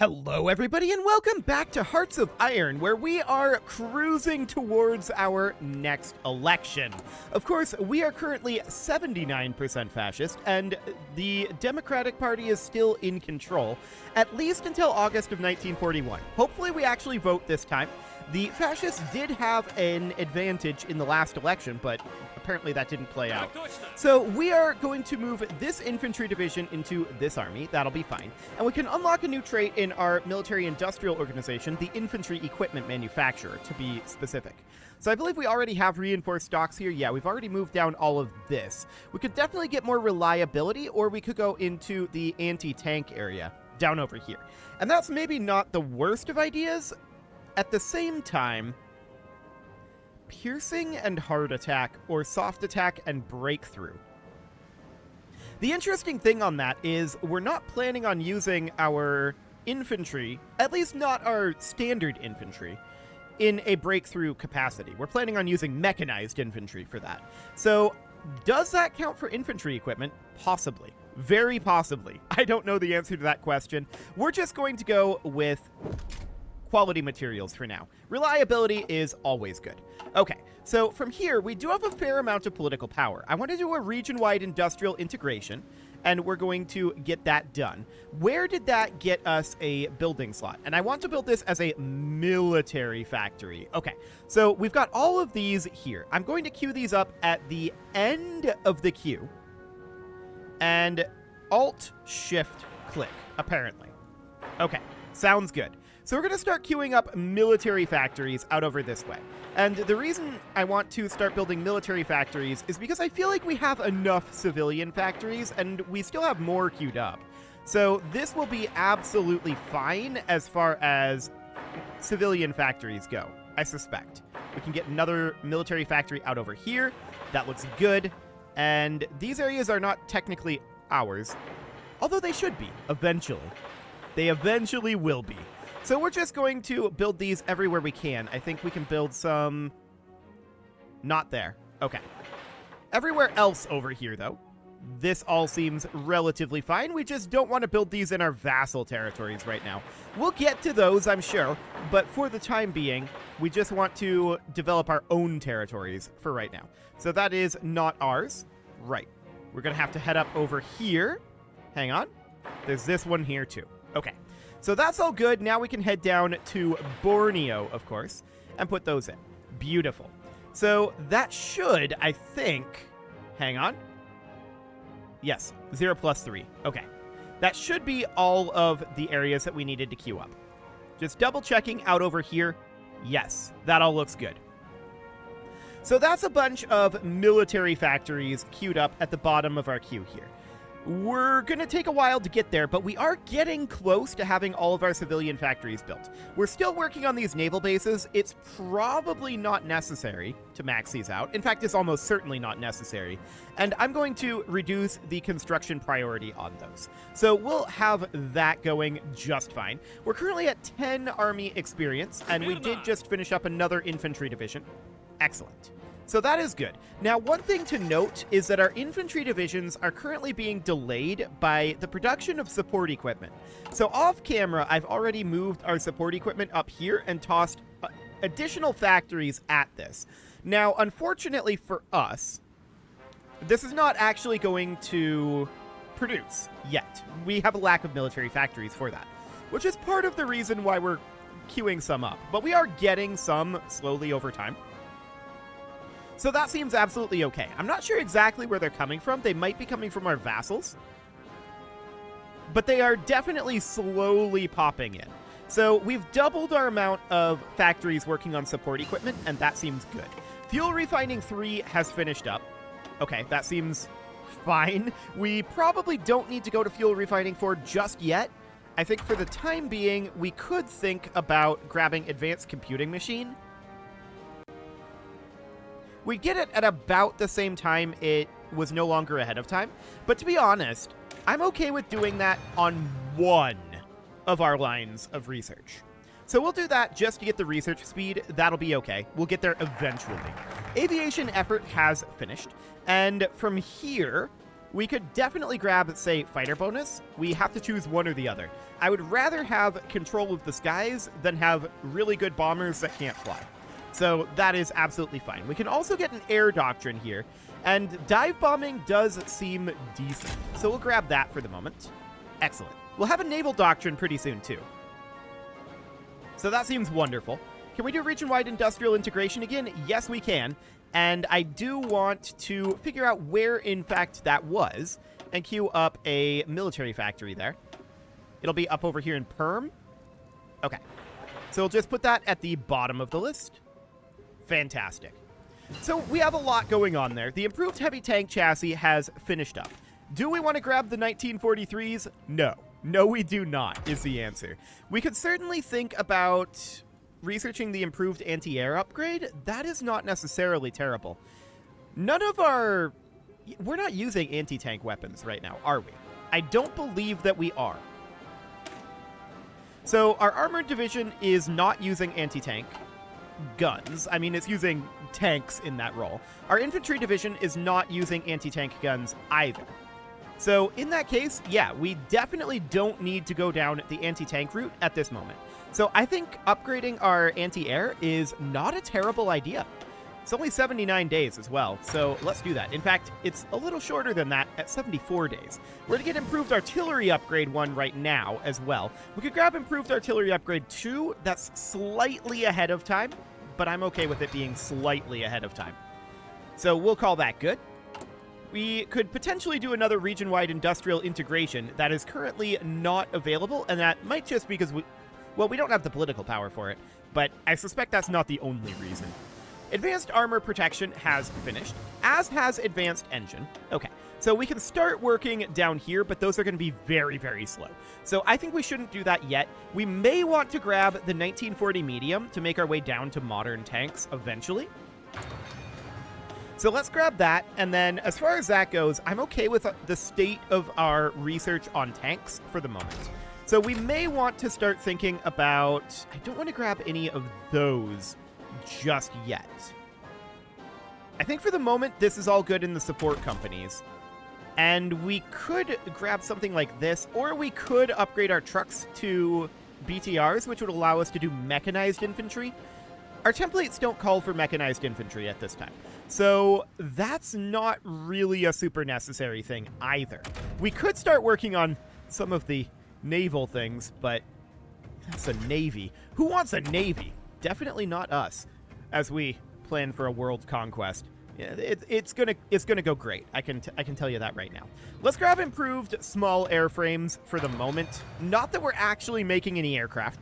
Hello everybody and welcome back to Hearts of Iron, where we are cruising towards our next election. Of course, we are currently 79% fascist, and the Democratic Party is still in control, at least until August of 1941. Hopefully we actually vote this time. The fascists did have an advantage in the last election, but apparently that didn't play out. So we are going to move this infantry division into this army. That'll be fine. And we can unlock a new trait in our military-industrial organization, the infantry equipment manufacturer, to be specific. So I believe we already have reinforced stocks here. Yeah, we've already moved down all of this. We could definitely get more reliability, or we could go into the anti-tank area down over here. And that's maybe not the worst of ideas. At the same time, piercing and hard attack, or soft attack and breakthrough. The interesting thing on that is we're not planning on using our infantry, at least not our standard infantry, in a breakthrough capacity. We're planning on using mechanized infantry for that. So, does that count for infantry equipment? Possibly. Very possibly. I don't know the answer to that question. We're just going to go with quality materials for now. Reliability is always good. Okay, so from here, we do have a fair amount of political power. I want to do a region-wide industrial integration, and we're going to get that done. Where did that get us a building slot? And I want to build this as a military factory. Okay, so we've got all of these here. I'm going to queue these up at the end of the queue, and Alt-Shift-Click, apparently. Okay, sounds good. So we're going to start queuing up military factories out over this way. And the reason I want to start building military factories is because I feel like we have enough civilian factories and we still have more queued up. So this will be absolutely fine as far as civilian factories go, I suspect. We can get another military factory out over here. That looks good. And these areas are not technically ours, although they should be eventually. They eventually will be. So we're just going to build these everywhere we can. I think we can build some... Not there. Okay. Everywhere else over here, though. This all seems relatively fine. We just don't want to build these in our vassal territories right now. We'll get to those, I'm sure. But for the time being, we just want to develop our own territories for right now. So that is not ours. Right. We're going to have to head up over here. Hang on. There's this one here, too. Okay. So that's all good. Now we can head down to Borneo, of course, and put those in. Beautiful. So that should, I think... Hang on. Yes, 0+3. Okay. That should be all of the areas that we needed to queue up. Just double-checking out over here. Yes, that all looks good. So that's a bunch of military factories queued up at the bottom of our queue here. We're going to take a while to get there, but we are getting close to having all of our civilian factories built. We're still working on these naval bases. It's probably not necessary to max these out. In fact, it's almost certainly not necessary. And I'm going to reduce the construction priority on those. So we'll have that going just fine. We're currently at 10 army experience, and we did just finish up another infantry division. Excellent. So that is good. Now, one thing to note is that our infantry divisions are currently being delayed by the production of support equipment. So off camera, I've already moved our support equipment up here and tossed additional factories at this. Now, unfortunately for us, this is not actually going to produce yet. We have a lack of military factories for that, which is part of the reason why we're queuing some up. But we are getting some slowly over time. So that seems absolutely okay. I'm not sure exactly where they're coming from. They might be coming from our vassals. But they are definitely slowly popping in. So we've doubled our amount of factories working on support equipment, and that seems good. Fuel refining 3 has finished up. Okay, that seems fine. We probably don't need to go to fuel refining 4 just yet. I think for the time being, we could think about grabbing advanced computing machine. We get it at about the same time it was no longer ahead of time. But to be honest, I'm okay with doing that on one of our lines of research. So we'll do that just to get the research speed. That'll be okay. We'll get there eventually. Aviation effort has finished. And from here, we could definitely grab, say, fighter bonus. We have to choose one or the other. I would rather have control of the skies than have really good bombers that can't fly. So that is absolutely fine. We can also get an air doctrine here, and dive bombing does seem decent. So we'll grab that for the moment. Excellent. We'll have a naval doctrine pretty soon, too. So that seems wonderful. Can we do region-wide industrial integration again? Yes, we can. And I do want to figure out where, in fact, that was, and queue up a military factory there. It'll be up over here in Perm. Okay. So we'll just put that at the bottom of the list. Fantastic. So we have a lot going on there. The improved heavy tank chassis has finished up. Do we want to grab the 1943s? No. No, we do not, is the answer. We could certainly think about researching the improved anti-air upgrade. That is not necessarily terrible. None of our... We're not using anti-tank weapons right now, are we? I don't believe that we are. So our armored division is not using anti-tank guns. I mean, it's using tanks in that role. Our infantry division is not using anti-tank guns either. So in that case, yeah, we definitely don't need to go down the anti-tank route at this moment. So I think upgrading our anti-air is not a terrible idea. It's only 79 days as well, so let's do that. In fact, it's a little shorter than that at 74 days. We're going to get improved artillery upgrade 1 right now as well. We could grab improved artillery upgrade 2. That's slightly ahead of time, but I'm okay with it being slightly ahead of time. So we'll call that good. We could potentially do another region-wide industrial integration that is currently not available, and that might just because we don't have the political power for it, but I suspect that's not the only reason. Advanced armor protection has finished, as has advanced engine. Okay, so we can start working down here, but those are going to be very, very slow. So I think we shouldn't do that yet. We may want to grab the 1940 medium to make our way down to modern tanks eventually. So let's grab that, and then as far as that goes, I'm okay with the state of our research on tanks for the moment. So we may want to start thinking about... I don't want to grab any of those just yet. I think for the moment, this is all good in the support companies. And we could grab something like this, or we could upgrade our trucks to BTRs, which would allow us to do mechanized infantry. Our templates don't call for mechanized infantry at this time. So that's not really a super necessary thing either. We could start working on some of the naval things, but that's a navy. Who wants a navy? Definitely not us, as we plan for a world conquest. Yeah, it's gonna go great. I can tell you that right now. Let's grab improved small airframes for the moment. Not that we're actually making any aircraft,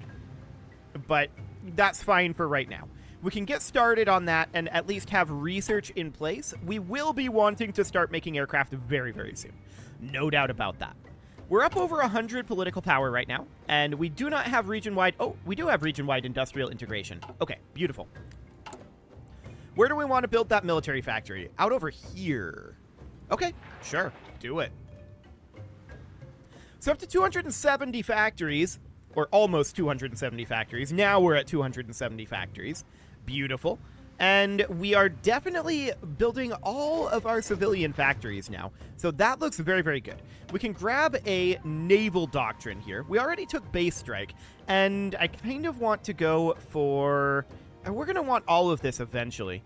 but that's fine for right now. We can get started on that and at least have research in place. We will be wanting to start making aircraft very, very soon. No doubt about that. We're up over 100 political power right now, and we do not have region-wide... Oh, we do have region-wide industrial integration. Okay, beautiful. Where do we want to build that military factory? Out over here. Okay, sure, do it. So up to 270 factories, or almost 270 factories. Now we're at 270 factories. Beautiful. And we are definitely building all of our civilian factories now. So that looks very, very good. We can grab a naval doctrine here. We already took base strike, and I kind of want to go for... We're going to want all of this eventually.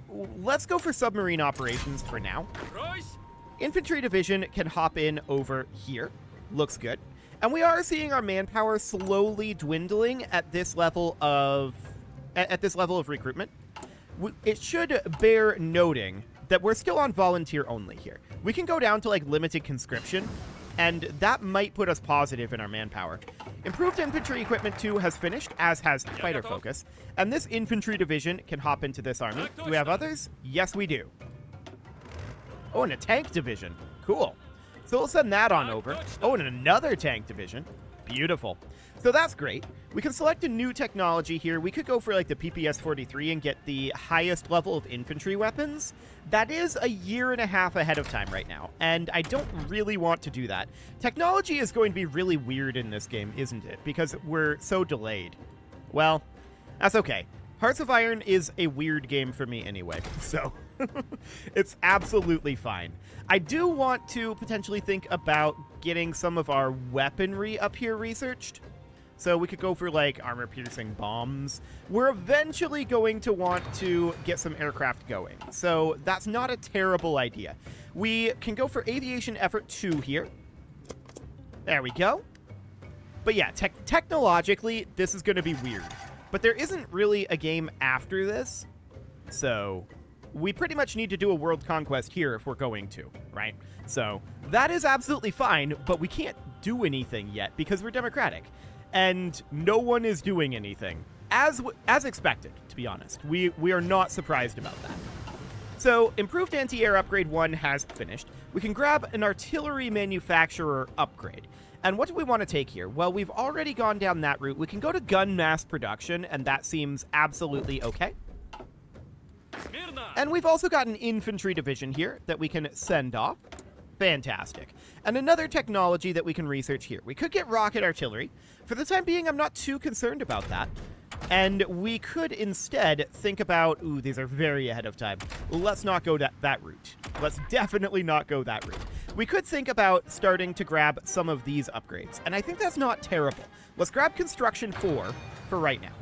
Let's go for submarine operations for now. Infantry division can hop in over here. Looks good. And we are seeing our manpower slowly dwindling at this level of recruitment. It should bear noting that we're still on volunteer only here. We can go down to like limited conscription, and that might put us positive in our manpower. Improved infantry equipment 2 has finished, as has fighter focus, and this infantry division can hop into this army. Do we have others? Yes, we do. Oh, and a tank division. Cool. So we'll send that on over. Oh, and another tank division. Beautiful. So that's great. We can select a new technology here. We could go for like the PPS-43 and get the highest level of infantry weapons. That is a year and a half ahead of time right now, and I don't really want to do that. Technology is going to be really weird in this game, isn't it? Because we're so delayed. Well, that's okay. Hearts of Iron is a weird game for me anyway, so It's absolutely fine. I do want to potentially think about getting some of our weaponry up here researched. So we could go for, like, armor-piercing bombs. We're eventually going to want to get some aircraft going. So that's not a terrible idea. We can go for aviation effort 2 here. There we go. But yeah, technologically, this is going to be weird. But there isn't really a game after this. So we pretty much need to do a world conquest here if we're going to, right? So that is absolutely fine, but we can't do anything yet because we're democratic. And no one is doing anything, as expected, to be honest. We are not surprised about that. So, improved anti-air upgrade 1 has finished. We can grab an artillery manufacturer upgrade. And what do we want to take here? Well, we've already gone down that route. We can go to gun mass production, and that seems absolutely okay. And we've also got an infantry division here that we can send off. Fantastic. And another technology that we can research here. We could get rocket artillery. For the time being, I'm not too concerned about that. And we could instead think about... Ooh, these are very ahead of time. Let's not go that route. Let's definitely not go that route. We could think about starting to grab some of these upgrades. And I think that's not terrible. Let's grab construction 4 for right now.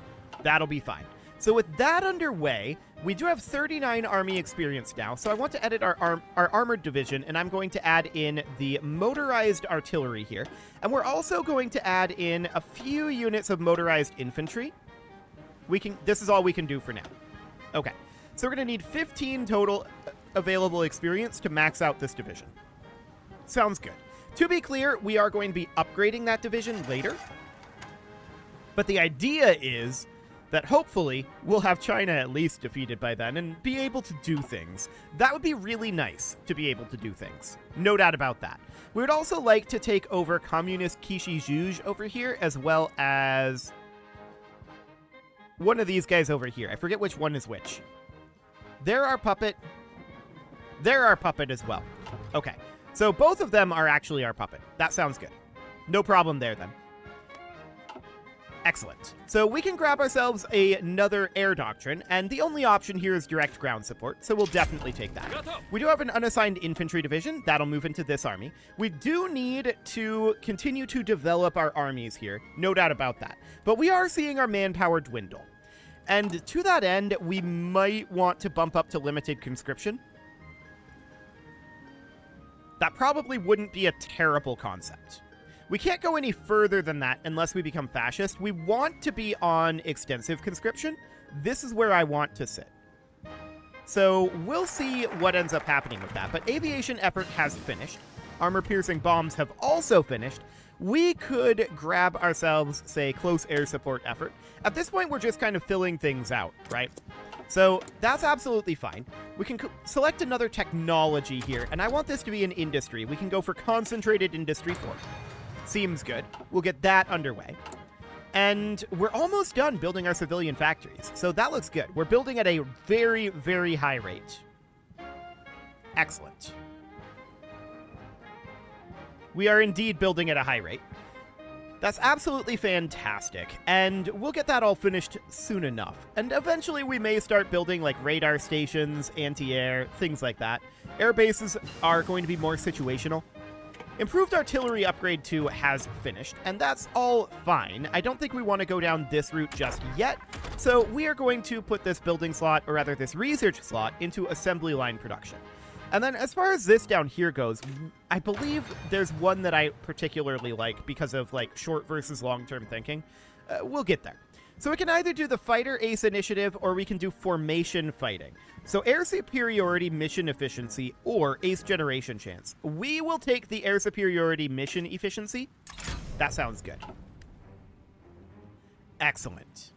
That'll be fine. So with that underway, we do have 39 army experience now, so I want to edit our armored division, and I'm going to add in the motorized artillery here. And we're also going to add in a few units of motorized infantry. This is all we can do for now. Okay, so we're going to need 15 total available experience to max out this division. Sounds good. To be clear, we are going to be upgrading that division later. But the idea is that hopefully we'll have China at least defeated by then and be able to do things. That would be really nice to be able to do things. No doubt about that. We would also like to take over Communist Kishi over here, as well as one of these guys over here. I forget which one is which. They're our puppet. They're our puppet as well. Okay, so both of them are actually our puppet. That sounds good. No problem there then. Excellent. So we can grab ourselves another air doctrine, and the only option here is direct ground support, so we'll definitely take that. We do have an unassigned infantry division. That'll move into this army. We do need to continue to develop our armies here, no doubt about that. But we are seeing our manpower dwindle. And to that end, we might want to bump up to limited conscription. That probably wouldn't be a terrible concept. We can't go any further than that unless we become fascist. We want to be on extensive conscription. This is where I want to sit. So we'll see what ends up happening with that. But aviation effort has finished. Armor-piercing bombs have also finished. We could grab ourselves, say, close air support effort. At this point, we're just kind of filling things out, right? So that's absolutely fine. We can select another technology here, and I want this to be an industry. We can go for concentrated industry 4. Seems good. We'll get that underway. And we're almost done building our civilian factories, so that looks good. We're building at a very, very high rate. Excellent. We are indeed building at a high rate. That's absolutely fantastic, and we'll get that all finished soon enough. And eventually we may start building, like, radar stations, anti-air, things like that. Air bases are going to be more situational. Improved artillery upgrade 2 has finished, and that's all fine. I don't think we want to go down this route just yet, so we are going to put this building slot, or rather this research slot, into assembly line production. And then as far as this down here goes, I believe there's one that I particularly like because of, like, short versus long-term thinking. We'll get there. So we can either do the fighter ace initiative, or we can do formation fighting. So air superiority mission efficiency, or ace generation chance. We will take the air superiority mission efficiency. That sounds good. Excellent.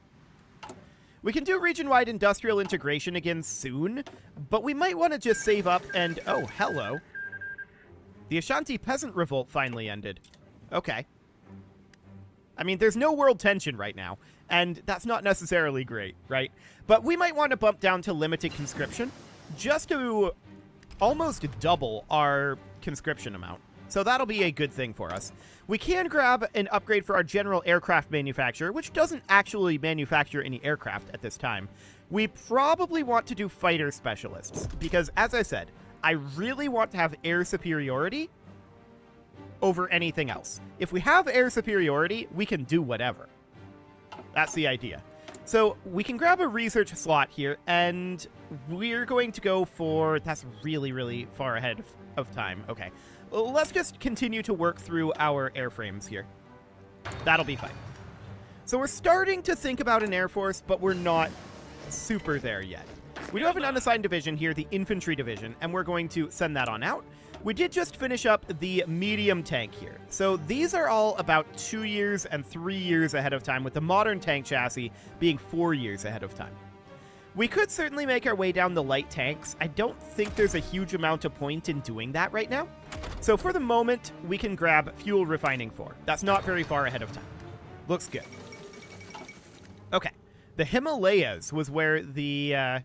We can do region-wide industrial integration again soon, but we might want to just save up and... Oh, hello. The Ashanti Peasant Revolt finally ended. Okay. I mean, there's no world tension right now, and that's not necessarily great, right? But we might want to bump down to limited conscription, just to almost double our conscription amount. So that'll be a good thing for us. We can grab an upgrade for our general aircraft manufacturer, which doesn't actually manufacture any aircraft at this time. We probably want to do fighter specialists, because as I said, I really want to have air superiority over anything else. If we have air superiority, we can do whatever. That's the idea. So we can grab a research slot here, and we're going to go for... That's really, really far ahead of time. Okay. Let's just continue to work through our airframes here. That'll be fine. So we're starting to think about an air force, but we're not super there yet. We do have an unassigned division here, the infantry division, and we're going to send that on out. We did just finish up the medium tank here. So these are all about 2 years and 3 years ahead of time, with the modern tank chassis being 4 years ahead of time. We could certainly make our way down the light tanks. I don't think there's a huge amount of point in doing that right now. So for the moment, we can grab fuel refining 4. That's not very far ahead of time. Looks good. Okay. The Himalayas was where the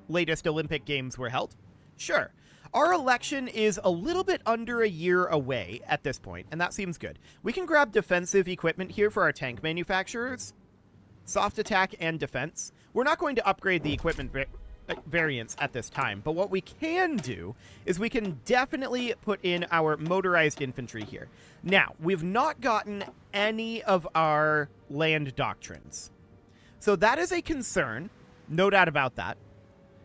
latest Olympic Games were held. Sure. Our election is a little bit under a year away at this point, and that seems good. We can grab defensive equipment here for our tank manufacturers. Soft attack and defense. We're not going to upgrade the equipment variants at this time, but what we can do is we can definitely put in our motorized infantry here. Now, we've not gotten any of our land doctrines. So that is a concern, no doubt about that.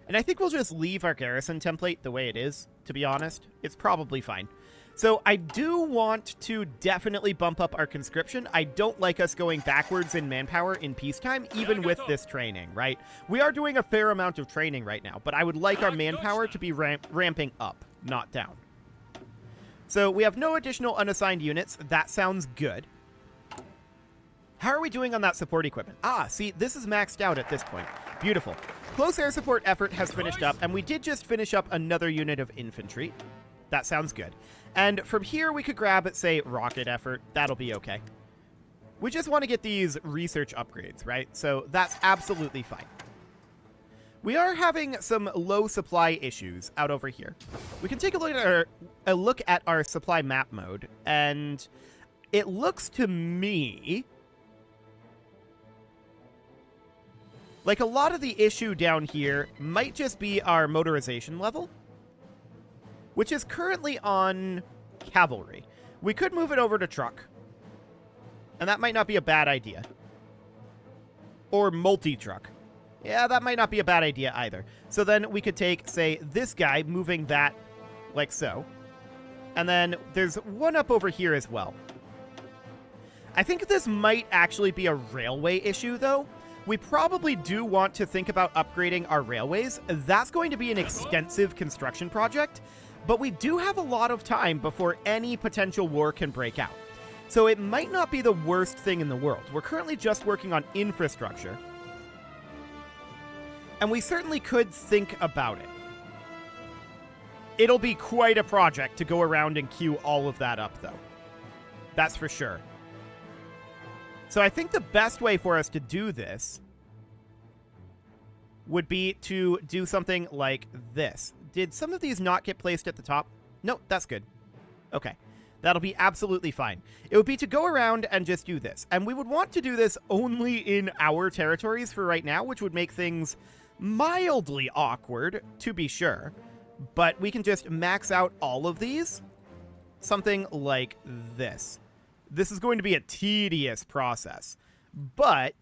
And I think we'll just leave our garrison template the way it is, to be honest. It's probably fine. So I do want to definitely bump up our conscription. I don't like us going backwards in manpower in peacetime, even with this training, right? We are doing a fair amount of training right now, but I would like our manpower to be ramping up, not down. So we have no additional unassigned units. That sounds good. How are we doing on that support equipment? Ah, see, this is maxed out at this point. Beautiful. Close air support effort has finished up, and we did just finish up another unit of infantry. That sounds good. And from here, we could grab, say, rocket effort. That'll be okay. We just want to get these research upgrades, right? So that's absolutely fine. We are having some low supply issues out over here. We can take a look at our supply map mode, and it looks to me like a lot of the issue down here might just be our motorization level, which is currently on cavalry. We could move it over to truck, and that might not be a bad idea. Or multi-truck. Yeah, that might not be a bad idea either. So then we could take, say, this guy, moving that like so. And then there's one up over here as well. I think this might actually be a railway issue, though. We probably do want to think about upgrading our railways. That's going to be an extensive construction project, but we do have a lot of time before any potential war can break out. So it might not be the worst thing in the world. We're currently just working on infrastructure, and we certainly could think about it. It'll be quite a project to go around and queue all of that up, though. That's for sure. So I think the best way for us to do this would be to do something like this. Did some of these not get placed at the top? No, that's good. Okay. That'll be absolutely fine. It would be to go around and just do this. And we would want to do this only in our territories for right now, which would make things mildly awkward, to be sure. But we can just max out all of these. Something like this. This is going to be a tedious process, but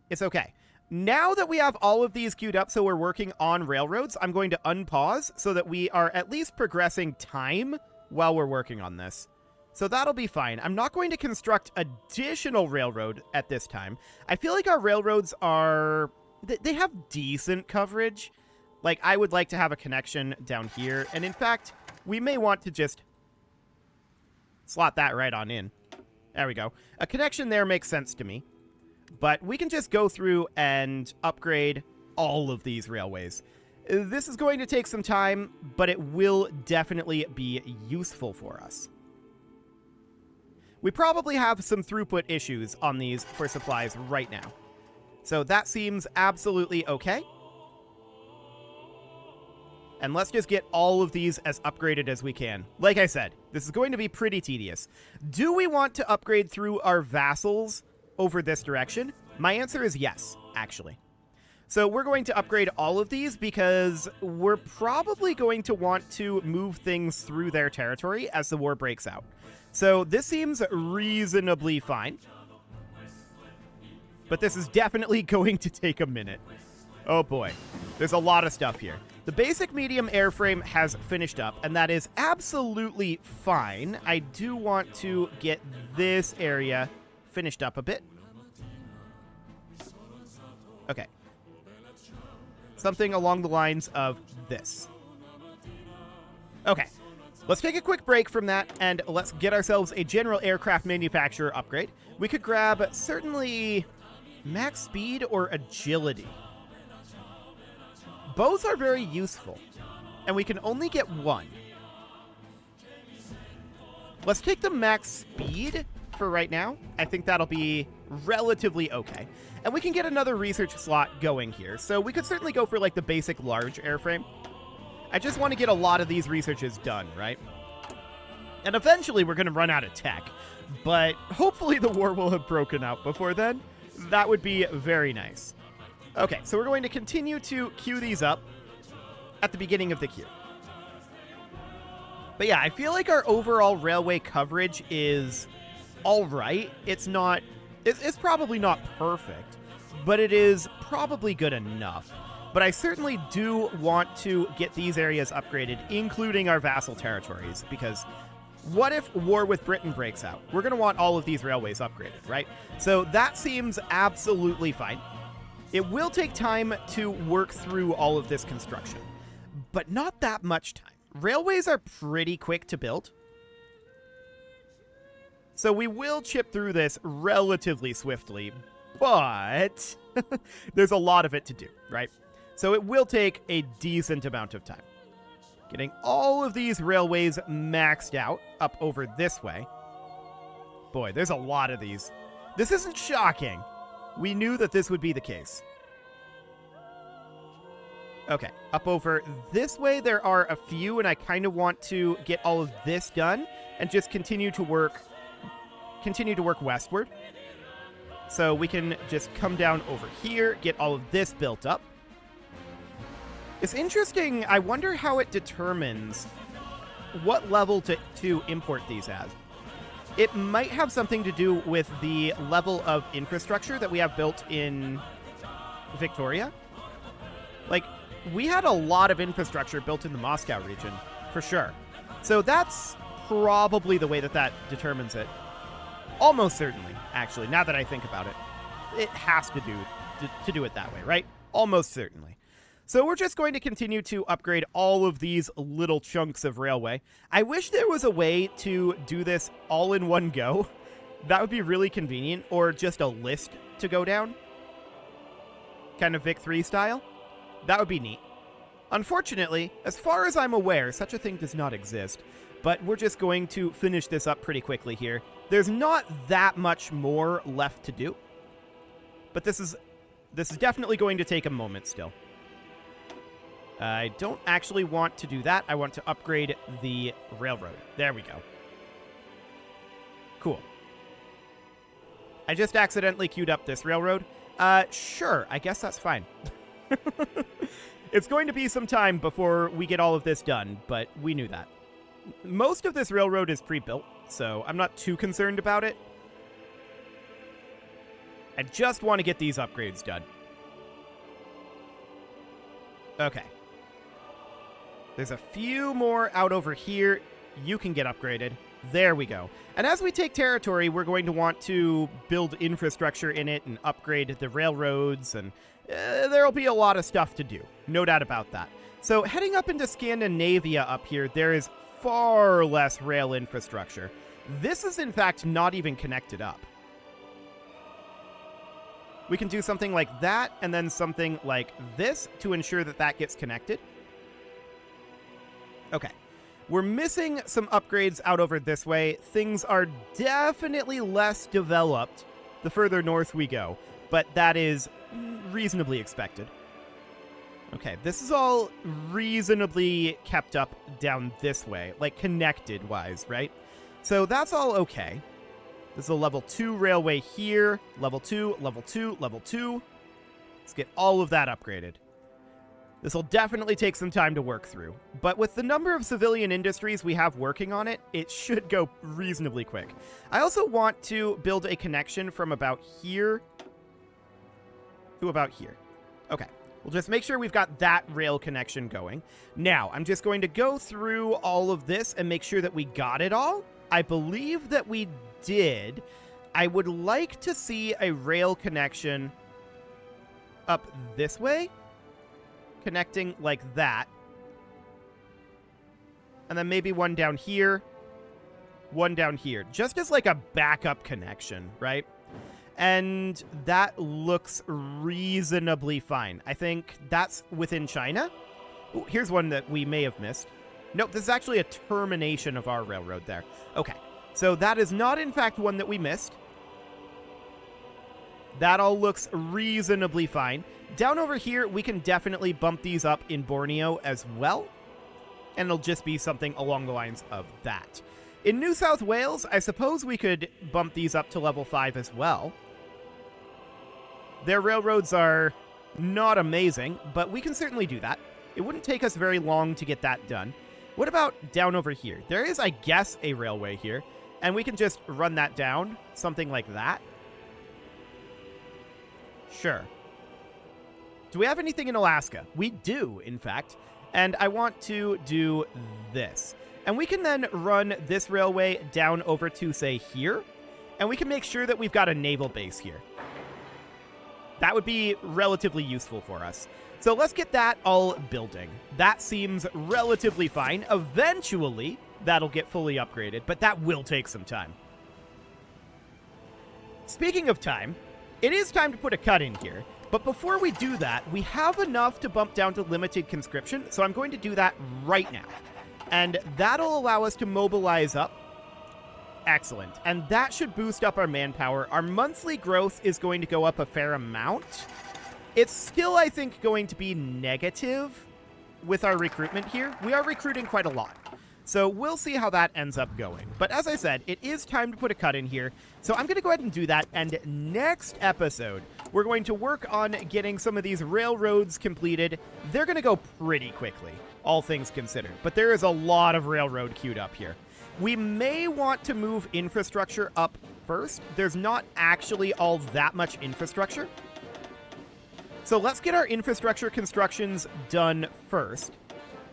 it's okay. Now that we have all of these queued up, so we're working on railroads, I'm going to unpause so that we are at least progressing time while we're working on this. So that'll be fine. I'm not going to construct additional railroad at this time. I feel like our railroads are... they have decent coverage. Like, I would like to have a connection down here, and in fact, we may want to just slot that right on in. There we go. A connection there makes sense to me. But we can just go through and upgrade all of these railways. This is going to take some time, but it will definitely be useful for us. We probably have some throughput issues on these for supplies right now. So that seems absolutely okay. And let's just get all of these as upgraded as we can. Like I said, this is going to be pretty tedious. Do we want to upgrade through our vassals over this direction? My answer is yes, actually. So we're going to upgrade all of these because we're probably going to want to move things through their territory as the war breaks out. So this seems reasonably fine. But this is definitely going to take a minute. Oh boy, there's a lot of stuff here. The basic medium airframe has finished up, and that is absolutely fine. I do want to get this area finished up a bit. Okay. Something along the lines of this. Okay. Let's take a quick break from that, and let's get ourselves a general aircraft manufacturer upgrade. We could grab, certainly, max speed or agility. Both are very useful, and we can only get one. Let's take the max speed for right now. I think that'll be relatively okay. And we can get another research slot going here. So we could certainly go for like the basic large airframe. I just want to get a lot of these researches done, right? And eventually we're going to run out of tech. But hopefully the war will have broken out before then. That would be very nice. Okay, so we're going to continue to queue these up at the beginning of the queue. But yeah, I feel like our overall railway coverage is all right. It's probably not perfect, but it is probably good enough. But I certainly do want to get these areas upgraded, including our vassal territories, because what if war with Britain breaks out? We're going to want all of these railways upgraded, right? So that seems absolutely fine. It will take time to work through all of this construction, but not that much time. Railways are pretty quick to build. So we will chip through this relatively swiftly, but there's a lot of it to do, right? So it will take a decent amount of time. Getting all of these railways maxed out up over this way. Boy, there's a lot of these. This isn't shocking. We knew that this would be the case. Okay, up over this way there are a few, and I kind of want to get all of this done and just continue to work westward. So we can just come down over here, get all of this built up. It's interesting. I wonder how it determines what level to import these as. It might have something to do with the level of infrastructure that we have built in Victoria. Like, we had a lot of infrastructure built in the Moscow region, for sure. So that's probably the way that determines it. Almost certainly, actually, now that I think about it. It has to do it that way, right? Almost certainly. So we're just going to continue to upgrade all of these little chunks of railway. I wish there was a way to do this all in one go. That would be really convenient, or just a list to go down. Kind of Vic 3 style. That would be neat. Unfortunately, as far as I'm aware, such a thing does not exist. But we're just going to finish this up pretty quickly here. There's not that much more left to do. But this is definitely going to take a moment still. I don't actually want to do that. I want to upgrade the railroad. There we go. Cool. I just accidentally queued up this railroad. Sure, I guess that's fine. It's going to be some time before we get all of this done, but we knew that. Most of this railroad is pre-built, so I'm not too concerned about it. I just want to get these upgrades done. Okay. There's a few more out over here. You can get upgraded. There we go. And as we take territory, we're going to want to build infrastructure in it and upgrade the railroads, and there'll be a lot of stuff to do. No doubt about that. So heading up into Scandinavia up here, there is far less rail infrastructure. This is, in fact, not even connected up. We can do something like that, and then something like this to ensure that that gets connected. Okay. We're missing some upgrades out over this way. Things are definitely less developed the further north we go, but that is reasonably expected. Okay, this is all reasonably kept up down this way, like connected-wise, right? So that's all okay. This is a level 2 railway here. Level 2, level 2, level 2. Let's get all of that upgraded. This will definitely take some time to work through. But with the number of civilian industries we have working on it, it should go reasonably quick. I also want to build a connection from about here to about here. Okay. We'll just make sure we've got that rail connection going. Now, I'm just going to go through all of this and make sure that we got it all. I believe that we did. I would like to see a rail connection up this way, connecting like that. And then maybe one down here, one down here, just as like a backup connection, right? And that looks reasonably fine. I think that's within China. Ooh, here's one that we may have missed. Nope, this is actually a termination of our railroad there. Okay, so that is not, in fact, one that we missed. That all looks reasonably fine. Down over here, we can definitely bump these up in Borneo as well. And it'll just be something along the lines of that. In New South Wales, I suppose we could bump these up to level 5 as well. Their railroads are not amazing, but we can certainly do that. It wouldn't take us very long to get that done. What about down over here? There is, I guess, a railway here, and we can just run that down, something like that. Sure. Do we have anything in Alaska? We do, in fact, and I want to do this. And we can then run this railway down over to, say, here, and we can make sure that we've got a naval base here. That would be relatively useful for us. So let's get that all building. That seems relatively fine. Eventually, that'll get fully upgraded, but that will take some time. Speaking of time, it is time to put a cut in here. But before we do that, we have enough to bump down to limited conscription, so I'm going to do that right now. And that'll allow us to mobilize up. Excellent. And that should boost up our manpower. Our monthly growth is going to go up a fair amount. It's still, I think, going to be negative with our recruitment here. We are recruiting quite a lot. So we'll see how that ends up going. But as I said, it is time to put a cut in here. So I'm going to go ahead and do that. And next episode, we're going to work on getting some of these railroads completed. They're going to go pretty quickly, all things considered. But there is a lot of railroad queued up here. We may want to move infrastructure up first. There's not actually all that much infrastructure. So let's get our infrastructure constructions done first,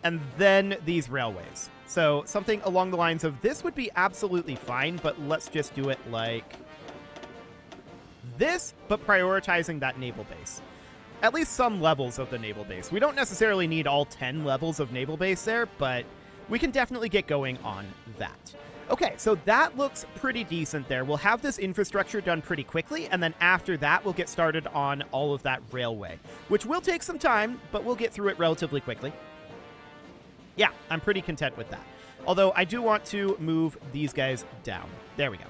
and then these railways. So something along the lines of this would be absolutely fine, but let's just do it like this, but prioritizing that naval base. At least some levels of the naval base. We don't necessarily need all 10 levels of naval base there, but we can definitely get going on that. Okay, so that looks pretty decent there. We'll have this infrastructure done pretty quickly, and then after that, we'll get started on all of that railway, which will take some time, but we'll get through it relatively quickly. Yeah, I'm pretty content with that. Although I do want to move these guys down. There we go.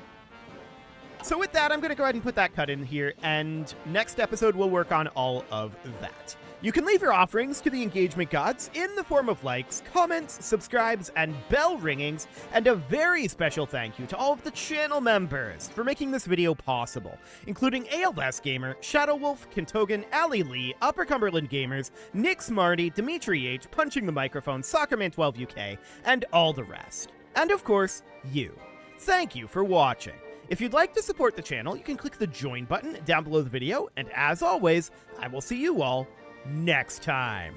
So with that, I'm going to go ahead and put that cut in here, and next episode we'll work on all of that. You can leave your offerings to the engagement gods in the form of likes, comments, subscribes, and bell ringings, and a very special thank you to all of the channel members for making this video possible, including ALS Gamer, Shadow Wolf, Kentogan, Ali Lee, Upper Cumberland Gamers, Nick Smarty, Dimitri H, Punching the Microphone, Soccerman12 UK, and all the rest. And of course, you. Thank you for watching. If you'd like to support the channel, you can click the join button down below the video, and as always, I will see you all next time.